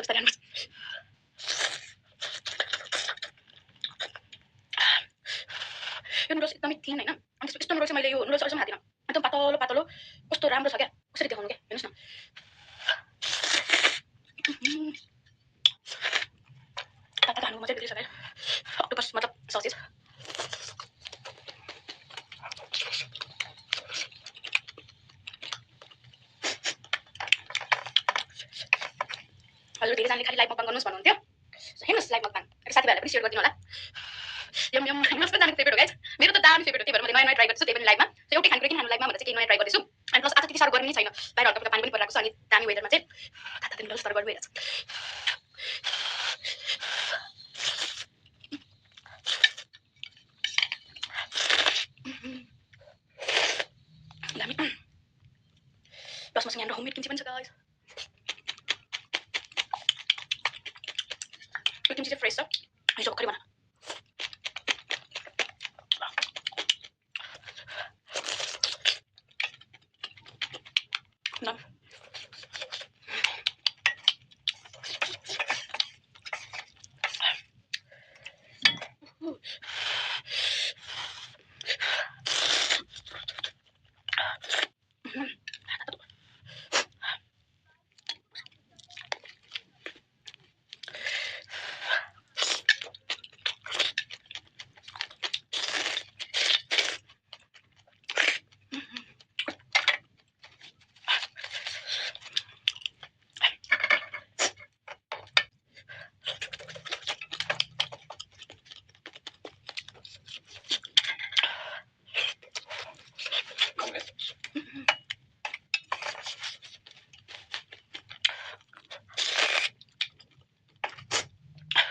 बिस्तारै बिस्तारै हान्नुपर्छ। यो नुडल्स एकदमै थिन हैन, अनि यस्तो नुडल्स चाहिँ मैले यो नुडल्स अहिलेसम्म खादिनँ। एकदम पातलो पातलो कस्तो राम्रो छ क्या, कसरी देखाउनु के हेर्नुहोस् न। तातो खानु मजा बिग्रिसक्यो। अक्टोपस मतलब ससेज। हजुर धेरैजनाले खालि लाइभ मकबाङ गर्नुहोस् भन्नुहुन्थ्यो। हेर्नुहोस् लाइभ मकबाङ साथीभाइहरूलाई पनि सेयर गरिदिनु होला। यम यम सबैजनाको फेभरेट हो गाइज। मेरो त दामी फेभरेट हो, त्यही भएर मैले नयाँ नयाँ ट्राई गर्दैछु, त्यही पनि लाइभमा। सो एउटै खानेकुरा किन खानु लाइभमा भनेर चाहिँ केही नयाँ ट्राई गर्दैछु। अनि प्लस आज त्यति साह्रो गर्मी नै छैन, बाहिर हल्का पानी पनि परिरहेको छ, अनि दामी वेदरमा चाहिँ तातो नुडल्स तर गर्मी भइरहेको छ। दामी। प्लस मसँग यहाँ होममेड किम्ची पनि छ गाइज। यो किम्ची चाहिँ फ्रेस छ, हिजो भर्खरै बनाएको।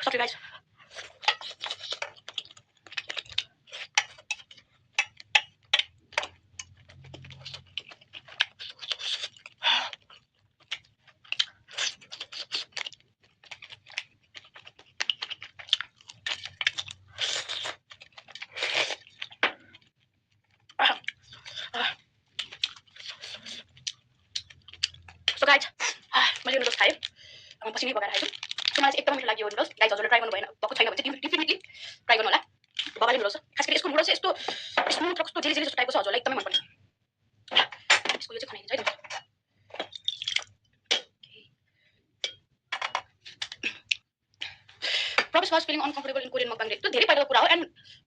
Sorry guys. So guys, मैले नुडल्स खाएँ, पछि नै पकाएर खाएछु। सो मलाई चाहिँ एकदमै मिठो लाग्यो नुडल्स। गाइज हजुरले ट्राई गर्नु भएन भएको छैन भने चाहिँ डेफिनेटली ट्राई गर्नु होला। बबाले नुडल्स खास गरी यसको नुडल्स चाहिँ यस्तो स्मुथ र कस्तो जेली जेली जस्तो टाइपको छ, हजुरलाई एकदमै मन पर्छ। यसको यो चाहिँ खनाइदिन्छ है त। Prabesh was feeling uncomfortable in Korean mukbang. त्यो धेरै पहिलाको कुरा हो, एन्ड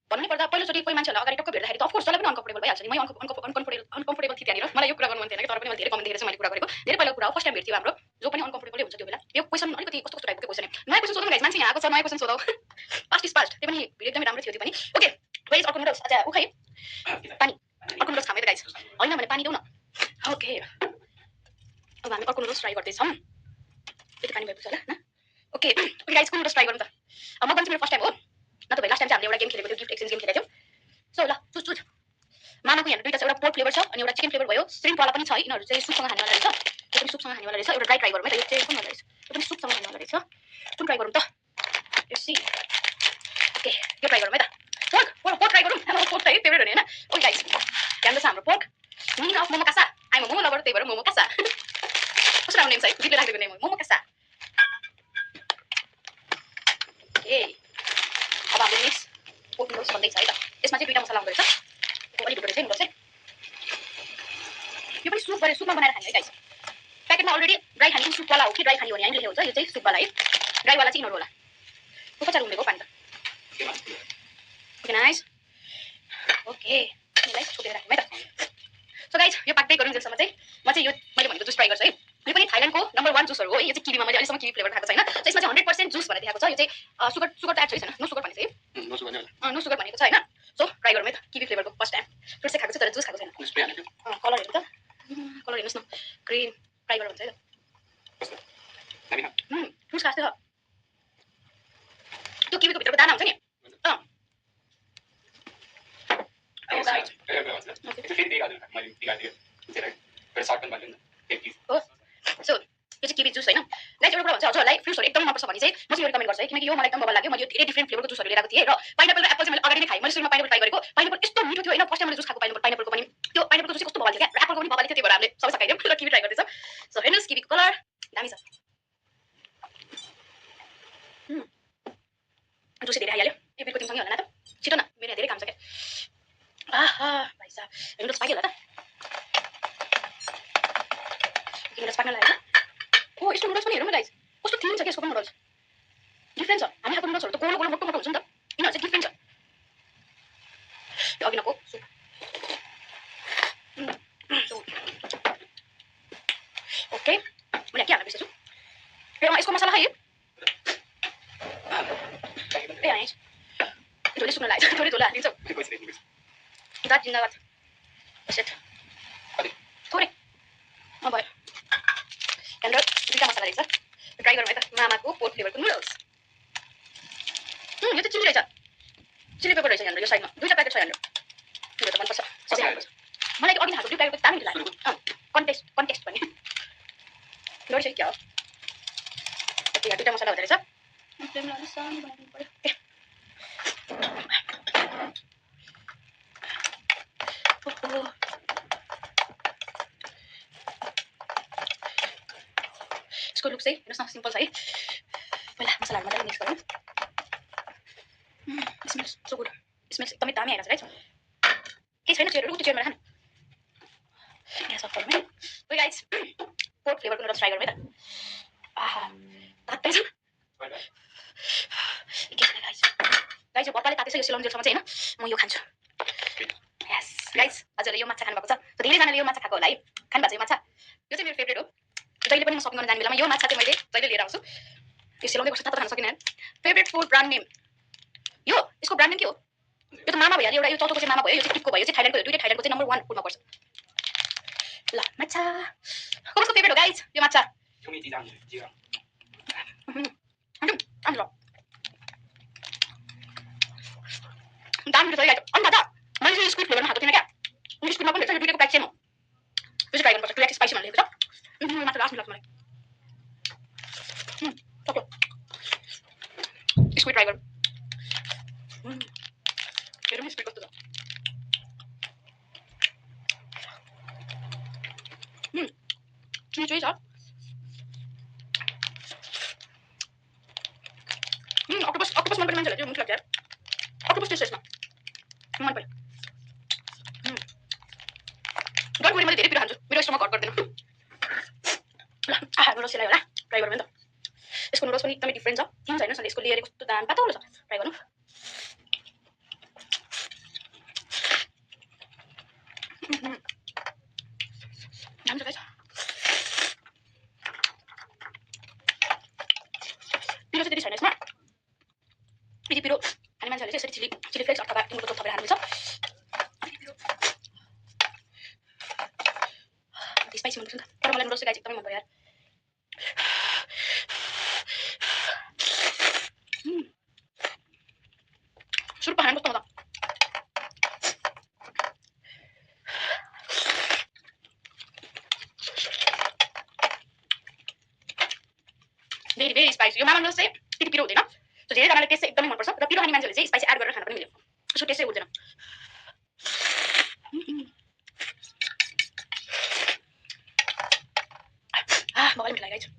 भन्नै पर्दा पहिलोचोटि कोही मान्छेलाई अगाडि टक्क भेट्दाखेरि त अफकोर्स जसलाई पनि अनकम्फर्टेबल भइहाल्छ नि। मै अनकम्फर्टेबल थिएँ त्यहाँनिर। मलाई यो कुरा गर्नु मन थिएन कि, तर पनि मैले धेरै कमेन्ट देखेर चाहिँ मैले कुरा गरेको। धेरै पहिलाको कुरा हो, फर्स्ट टाइम भेट्थ्यो हाम्रो, जो पनि अनकम्फर्टेबलै हुन्छ त्यो बेला। यो क्वेसन अलिकति कस्तो कस्तो टाइपको क्वेसन हो। नयाँ क्वेसन सोधौँ गाइज, मान्छे यहाँ आएको छ, नयाँ क्वेसन सोधौँ। पास्ट इज पास्ट, त्यो पनि भिडियो एकदमै राम्रो थियो त्यो पनि। ओके वेज अर्को नुडल्स। अच्छा ऊ खाइ पानी, अर्को नुडल्स खामै त गाइज, होइन भने पानी देऊ न। ओके अब हामी अर्को नुडल्स ट्राई गर्दैछौँ। यति पानी भइपुग्छ होला न। ओके गाइज कुन नुडल्स ट्राई गरौँ त। मकबाङ चाहिँ मेरो फर्स्ट टाइम हो, नत्र भए लास्ट टाइम चाहिँ हामीले एउटा गेम खेलेको थियो, गिफ्ट एक्सचेन्ज गेम खेलेको थियौँ। सो ल चुज चुज। मामाको यहाँ दुईटा छ, एउटा पोर्क फ्लेभर छ अनि एउटा चिकन फ्लेभर भयो। श्रिम्पवाला पनि छ, यिनीहरू चाहिँ सुपसँग खानेवाला रहेछ। यो पनि सुपसँग खानेवाला रहेछ। एउटा ट्राई गरौँ है त, यो चाहिँ कुन वाला रहेछ, यो पनि सुपसँग खानेवाला रहेछ। कुन ट्राई गरौँ त। यो सी ओके यो ट्राई गरौँ है त। पोर्क पोर्क ट्राई गरौँ। पोर्क त है फेभरेट हो नि हैन। ओके गाइस ध्यान छ हाम्रो पोर्क। मिनिङ अफ मोमो कासा, आइ एम मोमो लभर, त्यही भएर मोमो कासा। कस्तो राम्रो नेम छ है, दिदीले राखेको नेम हो मोमो कासा। ओके अब हाम्रो मिक्स पोर्क नुडल्स बन्दैछ है त। यसमा चाहिँ दुईटा मसला हुँदो रहेछ, यो अलि ढुट्टो रहेछ नुडल्स चाहिँ। यो पनि सुप गरे, सुपमा बनाएर खाने है गाइस। प्याकेटमा अलरेडी ड्राई खाने सुपवाला हो कि ड्राई खाने हो यहाँ लेखेको हुन्छ। यो चाहिँ सुपवाला है, ड्राईवाला चाहिँ यिनीहरू होला। कस्तो उम्लेको पानी त। Okay nice. ओके यसलाई छोपेर राख्यौँ है त। सो गाइस यो पाक्दै गरौँ जेलसम्म चाहिँ म चाहिँ यो मैले भनेको जुस ट्राई गर्छु है। यो पनि थाइल्यान्डको नम्बर 1 जुसहरू हो। यो चाहिँ किवीमा मैले अहिलेसम्म किवी फ्लेभर खाएको छैन। सो यसमा चाहिँ 100% जुस भनेर देखाएको छ। यो चाहिँ सुगर त एड छैन, नो सुगर भनेको छ है। नो सुगर भनेको छ हैन। सो ट्राई गरौँ है त। किवी फ्लेभरको फर्स्ट टाइम फ्रुट चाहिँ खाएको छु तर जुस खाएको छैन। कलर हेर्नु त, कलर हेर्नुहोस् न, ग्रिन। ट्राई गरौँ हुन्छ है त। फ्रुट्स खाँदै छ। त्यो किवीको भित्रको दाना हुन्छ नि सो यो चाहिँ किवी जुस हैन गाइस। एउटा कुरा भन्छ हजुरहरूलाई फ्रुट्सहरू एकदमै मनपर्छ भने चाहिँ म चाहिँ यो रिकमेन्ड गर्छु है, किनकि यो मलाई एकदम बबाल लाग्यो। मैले यो धेरै डिफ्रेन्ट फ्लेभरको जुसहरू लिएर आएको थिएँ र पाइनाएप्पल र एप्पल चाहिँ मैले अगाडि नै खाएँ। मैले सुरुमा पाइनाएप्पल ट्राई गरेको, पाइनाएप्पल यस्तो मिठो थियो हैन। फर्स्ट टाइम मैले जुस खाएको पाइनाएप्पलको पनि, त्यो पाइनाएप्पलको जुस कस्तो बबाल थियो क्या, र एप्पलको पनि बबाल थियो। त्यही भएर हामीले सबै सकाइदियौँ र किवी ट्राई गर्दैछौँ। सो हेर्नुहोस् किवीको कलर दामी छ। यस्तो नुडल्स पनि हेरौँ न गाइस कस्तो थिन छ के यसको पनि नुडल्स डिफरेन्ट छ हामी खाएको नुडल्सहरू त गोलो गोलो मोटो मोटो हुन्छ नि त यिनीहरू चाहिँ डिफरेन्ट छ यो अघि नको सुप ओके मैले के हाल्न बिर्सेछु यसको मसला है ए नाइस थोरै सुक्न लाग्छ थोरै झोल हालिदिन्छौ दात जिन्दाबाद सेट थोरै भयो त्यहाँनिर दुईवटा मसला रहेछ ट्राई गरौँ है त मामाको पोर्क फ्लेभरको नुडल्स यो चाहिँ चिली रहेछ चिली पेपर रहेछ यहाँनिर यो साइडमा दुईवटा प्याकेट छ यहाँनिर त्यो त मनपर्छ सबै हाल्नुपर्छ मलाई त्यो अघि खाएको दुई प्याकेट दामी लाग्यो कन्टेस्ट भन्ने लोडी क्या हो यहाँ दुईवटा मसला हुँदो रहेछ फ्लेमलाई अलिक सानो बनाइदिनु पऱ्यो यसको लुक चाहिँ हेर्नुहोस् न सिम्पल छ है पहिला मसलाहरू मजाले मिक्स गरौँ स्मेल्स सो गुड स्मेल्स एकदमै दामी आइरहेको छ गाइस केही छैन चेयरहरू त्यो चेयरमा राख न ग्यास अफ गरौँ है ओके गाइस पोर्क फ्लेभरको नुडल्स ट्राई गरौँ है त आहा तातै छ गाइस यो बप्पाले तातेछ यो सिलाउन्जेलसम्म चाहिँ होइन म यो खान्छु यस गाइस हजुरले यो माछा खानुभएको छ धेरैजनाले यो माछा खाएको होला है खानुभएको छ यो माछा यो चाहिँ मेरो फेभरेट हो जहिले पनि म सपिङ गर्न जाने बेलामा यो माछा चाहिँ मैले जहिले लिएर आउँछु यो सिलाउँदै गर्छु तातो खान सकिनँ फेभरेट फुड ब्रान्ड नेम यो यसको ब्रान्ड नेम के हो यो त मामा भइहाल्यो एउटा यो चौथोको चाहिँ मामा भयो यो चाहिँ टिपको भयो यो चाहिँ थाइल्यान्डको हो दुईटै थाइल्यान्डको चाहिँ नम्बर 1 फुडमा पर्छ ल माछा कसको फेभरेट हो गाइस यो माछा दामी छ गाइस अनि दादा मैले चाहिँ स्क्विड फ्लेभरमा खाएको थिइनँ क्या यो स्क्विडमा पनि रहेछ यो दुईटैको प्याक सेम हो यो चाहिँ ट्राई गर्नुपर्छ क्र्याक स्पाइसी भनेर लेखेको छ माछा लास्ट लाग्छ मलाई स्क्विड ट्राई गरौँ हेरौँ स्क्विड कस्तो छ चिनी चाहिँ छ अक्टोपस मन पर्ने मान्छेलाई चाहिँ मुख लाग्छ यार अक्टोपस टेस्ट यसमा मन पर्यो डरमुरी मैले धेरै पिरो खान्छु मेरो स्टोमक हट गर्दैन ल नुडल्स सेलायो होला ट्राई गरौँ नि त यसको नुडल्स पनि एकदमै डिफ्रेन्ट छ थिन छैन यसको लेयर कस्तो दाम पातलो छ ट्राई गर्नु दामी छ गाइस पिरो चाहिँ त्यति छैन यसमा यदि पिरो खाने मान्छेहरूले चाहिँ यसरी चिली फ्लेक्स अथवा तिम्रो थपेर खानुपर्छ स्पाइसी मनपर्छ नि त तर मलाई नुडल्स चाहिँ गाइस एकदमै मन पर्यो यार सुरुप खानु कस्तो मजा भेरी भेरी स्पाइसी यो मामा नुडल्स चाहिँ त्यति पिरो हुँदैन सो धेरैजनाले टेस्ट चाहिँ एकदमै मनपर्छ र पिरो खाने मान्छेहरूले चाहिँ स्पाइसी एड गरेर खान पनि मिल्यो यसको टेस्ट चाहिँ हुँदैन मलाई मिठो लाग्यो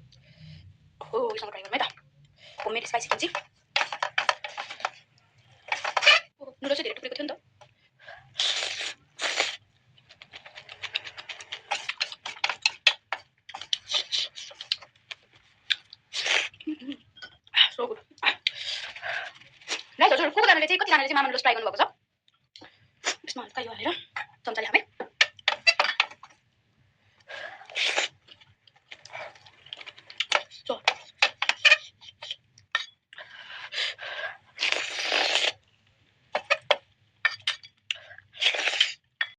हो योसँग ट्राई गरौँ है त होममेड स्पाइसी किन्ची नुडल्स चाहिँ धेरै टुक्रेको थियो नि त सो गुड गाइस हजुर कतिजनाले चाहिँ मामा नुडल्स ट्राई गर्नुभएको छ यसमा हल्का यो हालेर चम्चाले हामे सो